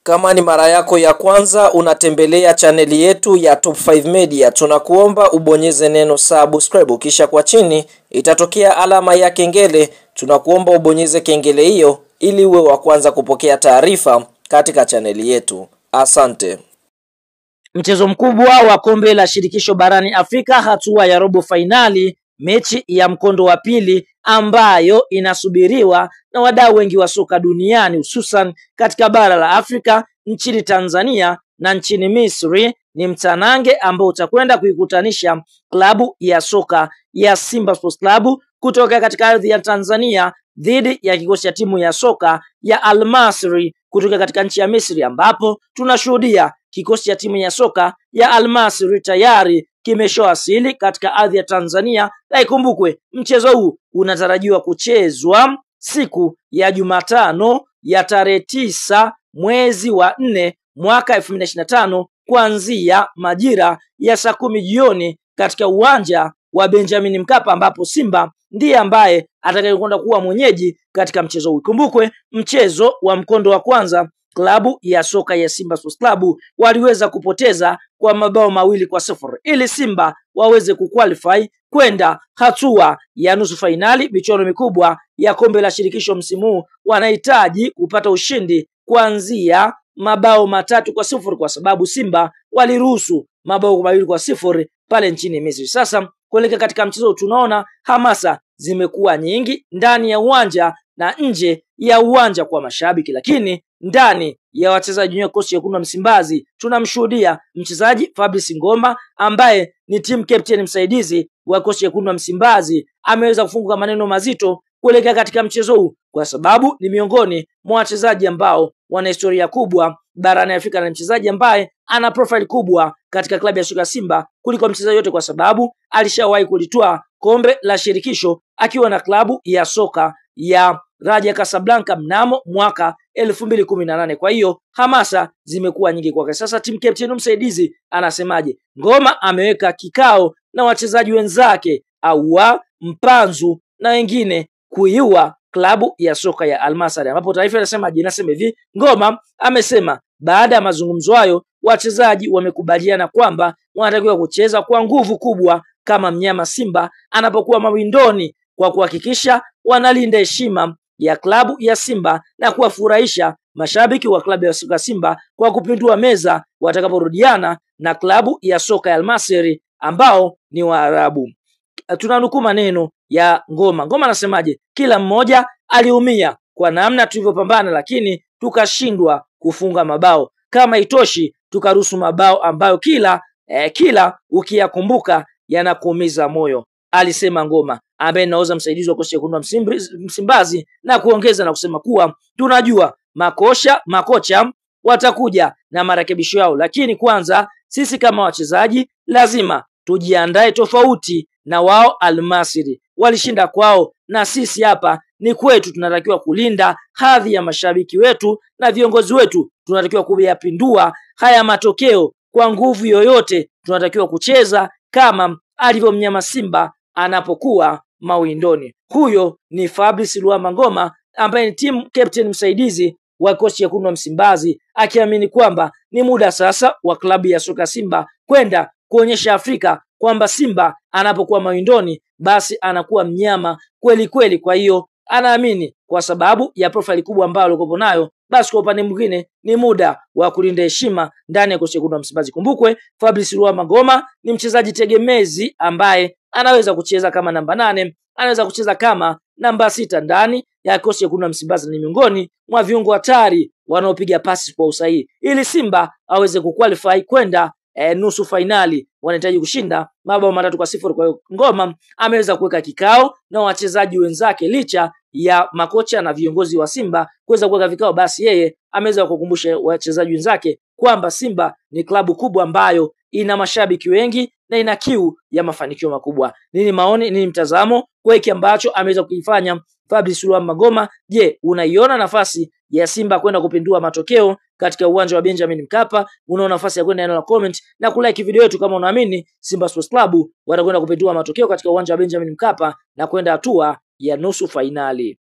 Kama ni mara yako ya kwanza unatembelea chaneli yetu ya Top 5 Media, tunakuomba ubonyeze neno subscribe, kisha kwa chini itatokea alama ya kengele. Tunakuomba ubonyeze kengele hiyo ili uwe wa kwanza kupokea taarifa katika chaneli yetu. Asante. Mchezo mkubwa wa kombe la shirikisho barani Afrika, hatua ya robo fainali, mechi ya mkondo wa pili ambayo inasubiriwa na wadau wengi wa soka duniani, hususan katika bara la Afrika, nchini Tanzania na nchini Misri. Ni mtanange ambao utakwenda kuikutanisha klabu ya soka ya Simba Sports Club kutoka katika ardhi ya Tanzania dhidi ya kikosi cha timu ya soka ya Al Masry kutoka katika nchi ya Misri, ambapo tunashuhudia kikosi cha timu ya soka ya Al Masry tayari kimeshawasili katika ardhi ya Tanzania. Na ikumbukwe mchezo huu unatarajiwa kuchezwa siku ya Jumatano ya tarehe 9 mwezi wa 4 mwaka 2025 kuanzia majira ya saa 10 jioni katika uwanja wa Benjamin Mkapa, ambapo Simba ndiye ambaye atakayekwenda kuwa mwenyeji katika mchezo huu. Kumbukwe mchezo wa mkondo wa kwanza klabu ya soka ya Simba Sports Club waliweza kupoteza kwa mabao 2-0 ili Simba waweze kuqualify kwenda hatua ya nusu fainali michuano mikubwa ya kombe la shirikisho msimu huu. Wanahitaji kupata ushindi kuanzia mabao 3-0 kwa sababu Simba waliruhusu mabao 2-0 pale nchini Misri. Sasa kuelekea katika mchezo tunaona hamasa zimekuwa nyingi ndani ya uwanja na nje ya uwanja kwa mashabiki, lakini ndani ya wachezaji wa kikosi cha wekundu wa Msimbazi tunamshuhudia mchezaji Fabrice Ngoma ambaye ni team captain msaidizi wa kikosi cha wekundu wa Msimbazi ameweza kufunguka maneno mazito kuelekea katika mchezo huu, kwa sababu ni miongoni mwa wachezaji ambao wana historia kubwa barani Afrika na mchezaji ambaye ana profile kubwa katika klabu ya soka Simba kuliko mchezaji yote, kwa sababu alishawahi kulitoa kombe la shirikisho akiwa na klabu ya soka ya Raja Casablanca mnamo mwaka 2018. Kwa hiyo hamasa zimekuwa nyingi kwake. Sasa team captain msaidizi anasemaje? Ngoma ameweka kikao na wachezaji wenzake Aua, Mpanzu na wengine kuiua klabu ya soka ya Al Masry, ambapo taarifa inasema hivi: Ngoma amesema baada ya mazungumzo hayo wachezaji wamekubaliana kwamba wanatakiwa kucheza kwa nguvu kubwa kama mnyama Simba anapokuwa mawindoni, kwa kuhakikisha wanalinda heshima ya klabu ya Simba na kuwafurahisha mashabiki wa klabu ya soka Simba kwa kupindua meza watakaporudiana na klabu ya soka ya Al Masry ambao ni Waarabu. Tunanukuu maneno ya Ngoma. Ngoma anasemaje? Kila mmoja aliumia kwa namna tulivyopambana, lakini tukashindwa kufunga mabao. Kama itoshi, tukaruhusu mabao ambayo kila ukiyakumbuka yanakuumiza moyo, alisema Ngoma ambaye naoza msaidizi wa kocha wekundu wa Msimbazi, na kuongeza na kusema kuwa tunajua makocha watakuja na marekebisho yao, lakini kwanza sisi kama wachezaji lazima tujiandae tofauti na wao. Al Masry walishinda kwao na sisi hapa ni kwetu. Tunatakiwa kulinda hadhi ya mashabiki wetu na viongozi wetu, tunatakiwa kuyapindua haya matokeo kwa nguvu yoyote. Tunatakiwa kucheza kama alivyomnyama Simba anapokuwa mawindoni. Huyo ni Fabrice Ngoma ambaye ni team captain msaidizi wa kocha cha wekundu wa Msimbazi, akiamini kwamba ni muda sasa wa klabu ya soka Simba kwenda kuonyesha Afrika kwamba Simba anapokuwa mawindoni basi anakuwa mnyama kweli kweli. Kwa hiyo anaamini kwa sababu ya profile kubwa ambayo alikopo nayo, basi kwa upande mwingine ni muda wa kulinda heshima ndani ya kocha wekundu wa Msimbazi. Kumbukwe Fabrice Ngoma ni mchezaji tegemezi ambaye anaweza kucheza kama namba 8, anaweza kucheza kama namba 6 ndani ya kocha wekundu wa Msimbazi, ni miongoni mwa viungo hatari wanaopiga pasi kwa usahihi ili Simba aweze kuqualify kwenda nusu fainali. Wanahitaji kushinda mabao 3-0. Kwa hiyo Ngoma ameweza kuweka kikao na wachezaji wenzake, licha ya makocha na viongozi wa Simba kuweza kuweka vikao, basi yeye ameweza kukumbusha wachezaji wenzake kwamba Simba ni klabu kubwa ambayo ina mashabiki wengi na ina kiu ya mafanikio makubwa. Nini maoni, nini mtazamo kwa hiki ambacho ameweza kuifanya Fabrice Ngoma? Je, unaiona nafasi ya Simba kwenda kupindua matokeo katika uwanja wa Benjamin Mkapa? Unaona nafasi ya kwenda eneo la comment na kulike video yetu kama unaamini Simba Sports Club watakwenda kupindua matokeo katika uwanja wa Benjamin Mkapa na kwenda hatua ya nusu fainali.